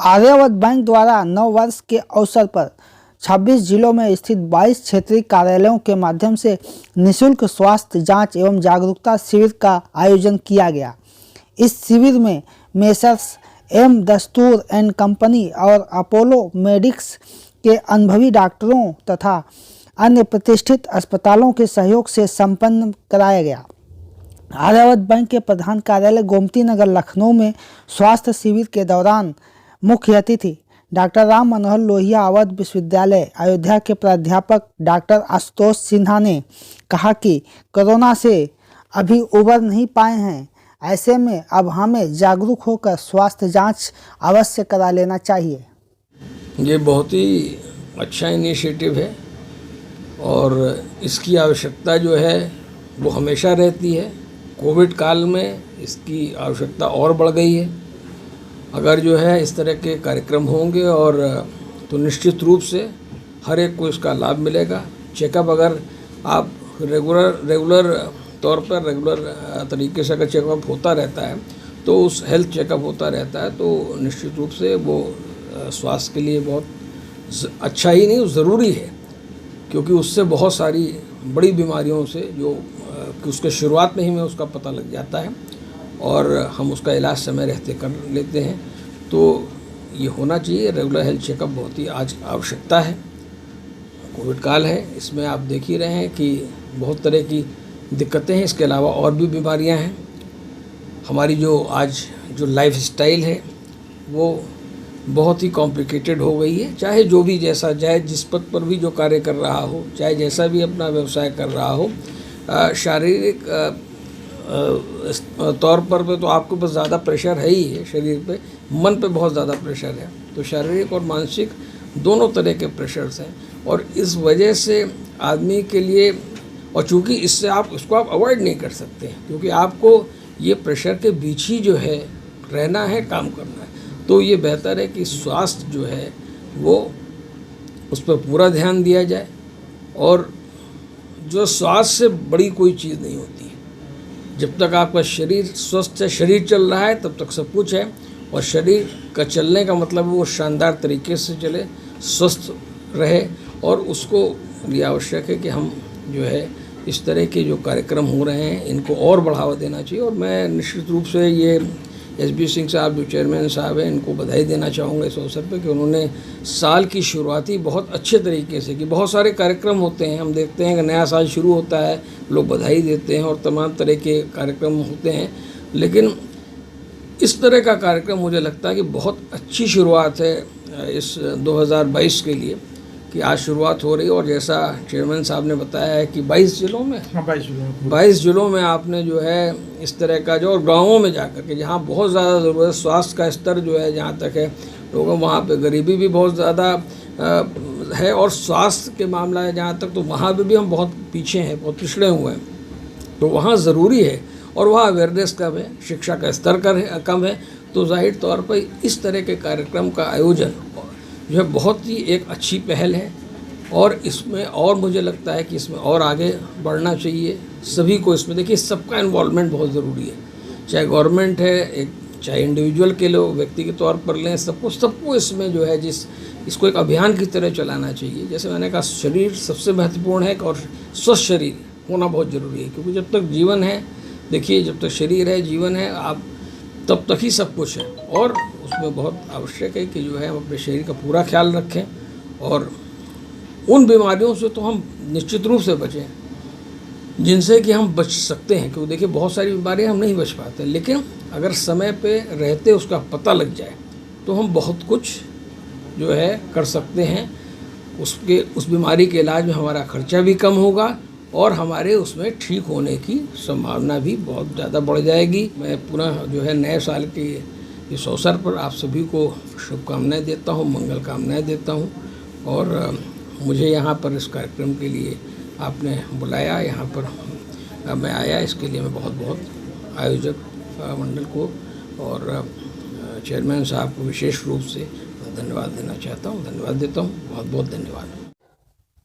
Aryavart bank द्वारा नव वर्ष के अवसर पर 26 जिलों में स्थित 22 क्षेत्रीय कार्यालयों के माध्यम से निःशुल्क स्वास्थ्य जांच एवं जागरूकता शिविर का आयोजन किया गया। इस शिविर में मेसर्स एम दस्तूर एंड कंपनी और अपोलो मेडिक्स के अनुभवी डॉक्टरों तथा अन्य प्रतिष्ठित अस्पतालों के सहयोग से संपन्न कराया गया। आर्यावर्त बैंक के प्रधान कार्यालय गोमती नगर लखनऊ में स्वास्थ्य शिविर के दौरान मुख्य अतिथि डॉक्टर राम मनोहर लोहिया अवध विश्वविद्यालय अयोध्या के प्राध्यापक डॉक्टर आशुतोष सिन्हा ने कहा कि कोरोना से अभी उबर नहीं पाए हैं, ऐसे में अब हमें जागरूक होकर स्वास्थ्य जांच अवश्य करा लेना चाहिए। ये बहुत ही अच्छा इनिशिएटिव है और इसकी आवश्यकता जो है वो हमेशा रहती है। कोविड काल में इसकी आवश्यकता और बढ़ गई है। अगर जो है इस तरह के कार्यक्रम होंगे और तो निश्चित रूप से हर एक को इसका लाभ मिलेगा। चेकअप अगर आप रेगुलर तौर पर रेगुलर तरीके से अगर चेकअप होता रहता है तो उस हेल्थ चेकअप होता रहता है तो निश्चित रूप से वो स्वास्थ्य के लिए बहुत अच्छा ही नहीं ज़रूरी है, क्योंकि उससे बहुत सारी बड़ी बीमारियों से जो कि उसके शुरुआत में ही में उसका पता लग जाता है और हम उसका इलाज समय रहते कर लेते हैं। तो ये होना चाहिए। रेगुलर हेल्थ चेकअप बहुत ही आज आवश्यकता है। कोविड काल है, इसमें आप देख ही रहे हैं कि बहुत तरह की दिक्कतें हैं। इसके अलावा और भी बीमारियां हैं। हमारी जो आज जो लाइफ स्टाइल है वो बहुत ही कॉम्प्लिकेटेड हो गई है। चाहे जो भी जैसा, चाहे जिस पद पर भी जो कार्य कर रहा हो, चाहे जैसा भी अपना व्यवसाय कर रहा हो, शारीरिक तौर पर तो आपको बस ज़्यादा प्रेशर है ही है शरीर पे, मन पे बहुत ज़्यादा प्रेशर है। तो शारीरिक और मानसिक दोनों तरह के प्रेशर्स हैं और इस वजह से आदमी के लिए, और चूँकि इससे आप इसको आप अवॉइड नहीं कर सकते क्योंकि आपको ये प्रेशर के बीच ही जो है रहना है, काम करना है। तो ये बेहतर है कि स्वास्थ्य जो है वो उस पर पूरा ध्यान दिया जाए और जो स्वास्थ्य से बड़ी कोई चीज़ नहीं होती है। जब तक आपका शरीर स्वस्थ है, शरीर चल रहा है, तब तक सब कुछ है। और शरीर का चलने का मतलब वो शानदार तरीके से चले, स्वस्थ रहे और उसको ये आवश्यक है कि हम जो है इस तरह के जो कार्यक्रम हो रहे हैं इनको और बढ़ावा देना चाहिए। और मैं निश्चित रूप से ये SB सिंह साहब जो चेयरमैन साहब हैं इनको बधाई देना चाहूँगा इस अवसर पर कि उन्होंने साल की शुरुआत ही बहुत अच्छे तरीके से की। बहुत सारे कार्यक्रम होते हैं, हम देखते हैं कि नया साल शुरू होता है, लोग बधाई देते हैं और तमाम तरह के कार्यक्रम होते हैं, लेकिन इस तरह का कार्यक्रम मुझे लगता है कि बहुत अच्छी शुरुआत है इस 2022 के लिए कि आज शुरुआत हो रही है। और जैसा चेयरमैन साहब ने बताया है कि 22 जिलों में 22 जिलों में आपने जो है इस तरह का जो, और गाँवों में जाकर के जहाँ बहुत ज़्यादा ज़रूरत है, स्वास्थ्य का स्तर जो है जहाँ तक है लोगों, वहाँ पे गरीबी भी बहुत ज़्यादा है और स्वास्थ्य के मामला है जहाँ तक, तो वहाँ पे भी हम बहुत पीछे हैं, बहुत पिछड़े हुए हैं। तो वहाँ ज़रूरी है और वहाँ अवेयरनेस कम है, शिक्षा का स्तर कम है। तो जाहिर तौर पर इस तरह के कार्यक्रम का आयोजन जो है बहुत ही एक अच्छी पहल है और इसमें और मुझे लगता है कि इसमें और आगे बढ़ना चाहिए। सभी को इसमें, देखिए सबका इन्वॉल्वमेंट बहुत ज़रूरी है, चाहे गवर्नमेंट है, चाहे इंडिविजुअल के लोग व्यक्ति के तौर पर लें, सबको इसमें जो है इसको एक अभियान की तरह चलाना चाहिए। जैसे मैंने कहा, शरीर सबसे महत्वपूर्ण है और स्वस्थ शरीर होना बहुत ज़रूरी है, क्योंकि जब तक जीवन है, देखिए जब तक शरीर है, जीवन है, आप तब तक ही सब कुछ है। और उसमें बहुत आवश्यक है कि जो है हम अपने शरीर का पूरा ख्याल रखें और उन बीमारियों से तो हम निश्चित रूप से बचें जिनसे कि हम बच सकते हैं, क्योंकि देखिए बहुत सारी बीमारियां हम नहीं बच पाते, लेकिन अगर समय पे रहते उसका पता लग जाए तो हम बहुत कुछ जो है कर सकते हैं। उस बीमारी के इलाज में हमारा खर्चा भी कम होगा और हमारे उसमें ठीक होने की संभावना भी बहुत ज़्यादा बढ़ जाएगी। मैं पुनः जो है नए साल के इस अवसर पर आप सभी को शुभकामनाएं देता हूं, मंगल कामनाएं देता हूं। और मुझे यहाँ पर इस कार्यक्रम के लिए आपने बुलाया, यहाँ पर मैं आया, इसके लिए मैं बहुत बहुत आयोजक मंडल को और चेयरमैन साहब को विशेष रूप से धन्यवाद देना चाहता हूँ, धन्यवाद देता हूँ। बहुत बहुत धन्यवाद।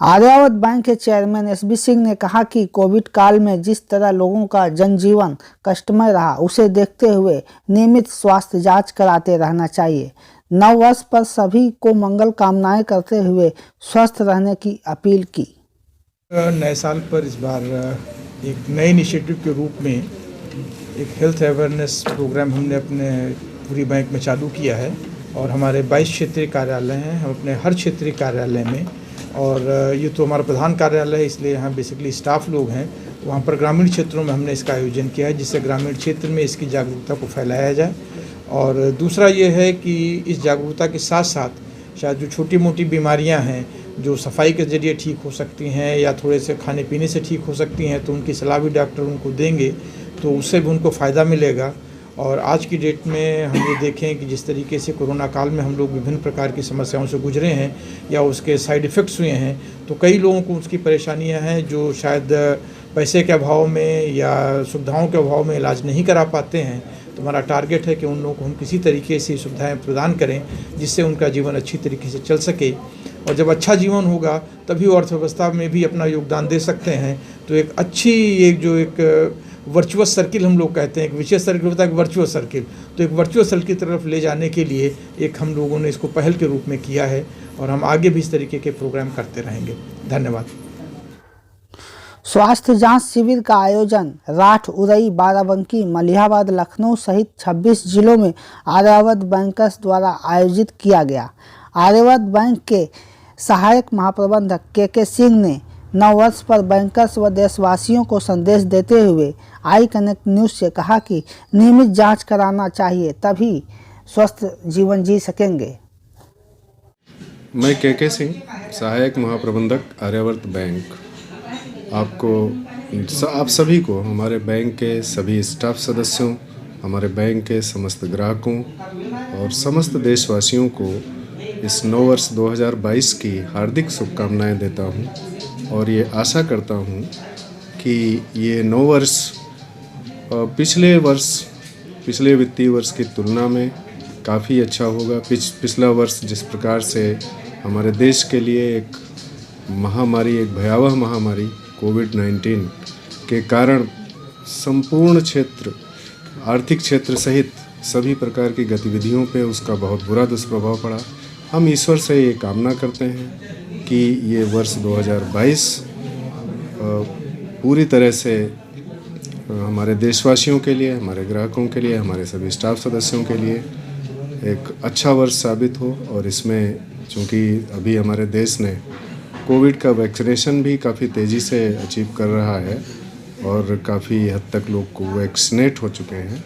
आर्यावर्त बैंक के चेयरमैन SB सिंह ने कहा कि कोविड काल में जिस तरह लोगों का जनजीवन कष्टमय रहा, उसे देखते हुए नियमित स्वास्थ्य जांच कराते रहना चाहिए। नव वर्ष पर सभी को मंगल कामनाएं करते हुए स्वस्थ रहने की अपील की। नए साल पर इस बार एक नए इनिशिएटिव के रूप में एक हेल्थ अवेयरनेस प्रोग्राम हमने अपने पूरी बैंक में चालू किया है और हमारे 22 क्षेत्रीय कार्यालय हैं। हम अपने हर क्षेत्रीय कार्यालय में, और ये तो हमारा प्रधान कार्यालय है इसलिए यहाँ बेसिकली स्टाफ लोग हैं, वहाँ पर ग्रामीण क्षेत्रों में हमने इसका आयोजन किया है जिससे ग्रामीण क्षेत्र में इसकी जागरूकता को फैलाया जाए। और दूसरा ये है कि इस जागरूकता के साथ साथ शायद जो छोटी मोटी बीमारियाँ हैं जो सफाई के ज़रिए ठीक हो सकती हैं या थोड़े से खाने पीने से ठीक हो सकती हैं, तो उनकी सलाह भी डॉक्टर उनको देंगे तो उससे भी उनको फ़ायदा मिलेगा। और आज की डेट में हम ये देखें कि जिस तरीके से कोरोना काल में हम लोग विभिन्न प्रकार की समस्याओं से गुजरे हैं या उसके साइड इफ़ेक्ट्स हुए हैं, तो कई लोगों को उसकी परेशानियां हैं जो शायद पैसे के अभाव में या सुविधाओं के अभाव में इलाज नहीं करा पाते हैं। तो हमारा टारगेट है कि उन लोगों को हम किसी तरीके से सुविधाएँ प्रदान करें जिससे उनका जीवन अच्छी तरीके से चल सके, और जब अच्छा जीवन होगा तभी अर्थव्यवस्था में भी अपना योगदान दे सकते हैं। तो एक अच्छी एक वर्चुअस सर्किल हम लोग कहते हैं, एक विशेष सर्किल होता है, एक वर्चुअस सर्किल, तो एक वर्चुअस सर्किल की तरफ ले जाने के लिए एक हम लोगों ने इसको पहल के रूप में किया है और हम आगे भी इस तरीके के प्रोग्राम करते रहेंगे। धन्यवाद। स्वास्थ्य जांच शिविर का आयोजन राठ, उरई, बाराबंकी, मलिहाबाद, लखनऊ सहित 26 जिलों में आर्यावर्त बैंकर्स द्वारा आयोजित किया गया। आर्यावर्त बैंक के सहायक महाप्रबंधक के सिंह ने नववर्ष पर बैंकर्स व देशवासियों को संदेश देते हुए आई कनेक्ट न्यूज़ से कहा कि नियमित जांच कराना चाहिए, तभी स्वस्थ जीवन जी सकेंगे। मैं के सिंह, सहायक महाप्रबंधक आर्यावर्त बैंक, आप सभी को, हमारे बैंक के सभी स्टाफ सदस्यों, हमारे बैंक के समस्त ग्राहकों और समस्त देशवासियों को इस नव वर्ष 2022 की हार्दिक शुभकामनाएं देता हूं और ये आशा करता हूं कि ये नव वर्ष पिछले वित्तीय वर्ष की तुलना में काफ़ी अच्छा होगा। पिछला वर्ष जिस प्रकार से हमारे देश के लिए एक भयावह महामारी कोविड-19 के कारण संपूर्ण क्षेत्र, आर्थिक क्षेत्र सहित सभी प्रकार की गतिविधियों पे उसका बहुत बुरा दुष्प्रभाव पड़ा। हम ईश्वर से ये कामना करते हैं कि ये वर्ष 2022 पूरी तरह से हमारे देशवासियों के लिए, हमारे ग्राहकों के लिए, हमारे सभी स्टाफ सदस्यों के लिए एक अच्छा वर्ष साबित हो। और इसमें चूँकि अभी हमारे देश ने कोविड का वैक्सीनेशन भी काफ़ी तेज़ी से अचीव कर रहा है और काफ़ी हद तक लोग को वैक्सीनेट हो चुके हैं,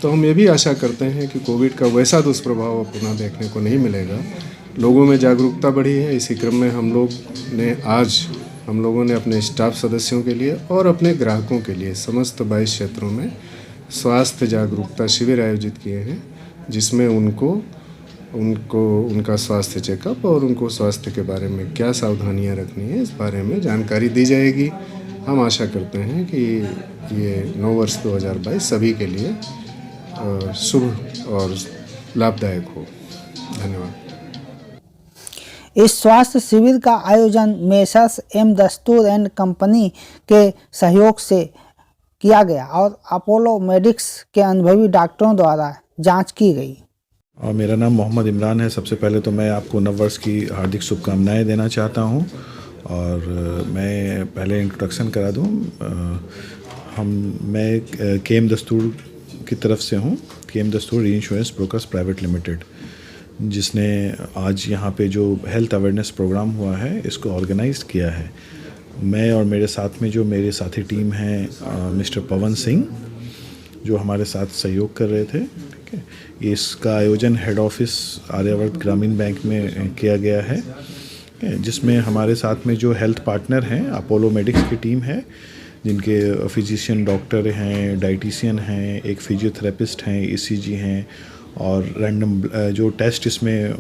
तो हम ये भी आशा करते हैं कि कोविड का वैसा दुष्प्रभाव पुनः देखने को नहीं मिलेगा। लोगों में जागरूकता बढ़ी है। इसी क्रम में हम लोगों ने अपने स्टाफ सदस्यों के लिए और अपने ग्राहकों के लिए समस्त 22 क्षेत्रों में स्वास्थ्य जागरूकता शिविर आयोजित किए हैं, जिसमें उनका स्वास्थ्य चेकअप और उनको स्वास्थ्य के बारे में क्या सावधानियां रखनी है इस बारे में जानकारी दी जाएगी। हम आशा करते हैं कि ये नव वर्ष 2022 सभी के लिए शुभ और लाभदायक हो। धन्यवाद। इस स्वास्थ्य शिविर का आयोजन मेसर्स एम दस्तूर एंड कंपनी के सहयोग से किया गया और अपोलो मेडिक्स के अनुभवी डॉक्टरों द्वारा जांच की गई। और मेरा नाम मोहम्मद इमरान है। सबसे पहले तो मैं आपको नववर्ष की हार्दिक शुभकामनाएं देना चाहता हूं और मैं पहले इंट्रोडक्शन करा दूं। मैं केएम दस्तूर की तरफ से हूं, केएम दस्तूर री इंश्योरेंस ब्रोकर्स प्राइवेट लिमिटेड, जिसने आज यहाँ पे जो हेल्थ अवेयरनेस प्रोग्राम हुआ है इसको ऑर्गेनाइज किया है। मैं और मेरे साथ में जो मेरे साथी टीम हैं मिस्टर पवन सिंह जो हमारे साथ सहयोग कर रहे थे, ठीक है। इसका आयोजन हेड ऑफिस आर्यावर्त ग्रामीण बैंक में किया गया है, जिसमें हमारे साथ में जो हेल्थ पार्टनर हैं अपोलो मेडिक्स की टीम है, जिनके फिजिशियन डॉक्टर हैं, डाइटिशियन हैं, एक फिजियोथेरेपिस्ट हैं, ईसीजी हैं और रैंडम जो टेस्ट इसमें,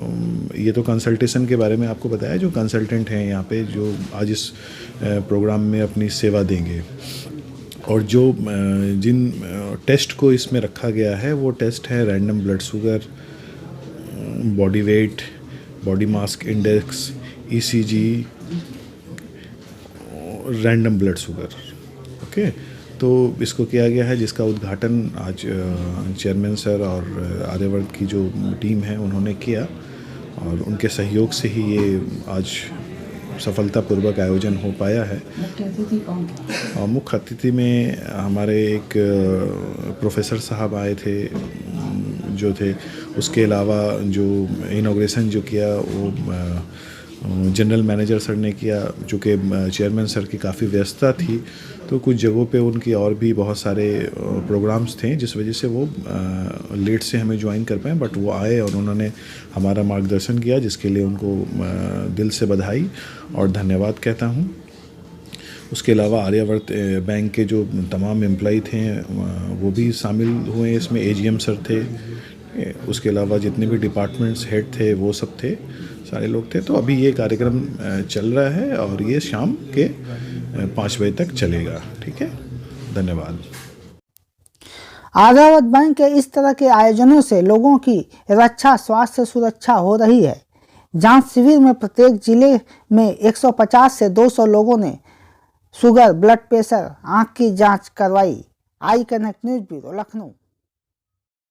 ये तो कंसल्टेशन के बारे में आपको बताया, जो कंसल्टेंट हैं यहाँ पे जो आज इस प्रोग्राम में अपनी सेवा देंगे। और जो जिन टेस्ट को इसमें रखा गया है वो टेस्ट है random blood sugar, body weight, body mass index, ECG, random blood sugar, okay. तो इसको किया गया है, जिसका उद्घाटन आज चेयरमैन सर और आर्यवर्त की जो टीम है उन्होंने किया, और उनके सहयोग से ही ये आज सफलतापूर्वक आयोजन हो पाया है। मुख्य अतिथि कौन थे? और मुख्य अतिथि में हमारे एक प्रोफेसर साहब आए थे जो थे। उसके अलावा जो इनॉग्रेशन जो किया वो जनरल मैनेजर सर ने किया, जो कि चेयरमैन सर की काफ़ी व्यस्तता थी, तो कुछ जगहों पे उनकी और भी बहुत सारे प्रोग्राम्स थे, जिस वजह से वो लेट से हमें ज्वाइन कर पाए। बट वो आए और उन्होंने हमारा मार्गदर्शन किया, जिसके लिए उनको दिल से बधाई और धन्यवाद कहता हूँ। उसके अलावा आर्यवर्त बैंक के जो तमाम एम्प्लॉय थे वो भी शामिल हुए इसमें। AGM सर थे, उसके अलावा जितने भी डिपार्टमेंट्स हेड थे वो सब थे, सारे लोग थे। तो अभी ये कार्यक्रम चल रहा है और ये शाम के 5 बजे तक चलेगा। ठीक है, धन्यवाद। आर्यवर्त बैंक के इस तरह के आयोजनों से लोगों की रक्षा, स्वास्थ्य सुरक्षा हो रही है। जांच शिविर में प्रत्येक जिले में 150 से 200 लोगों ने शुगर, ब्लड प्रेशर, आंख की जांच करवाई। I connect news bureau, Lucknow.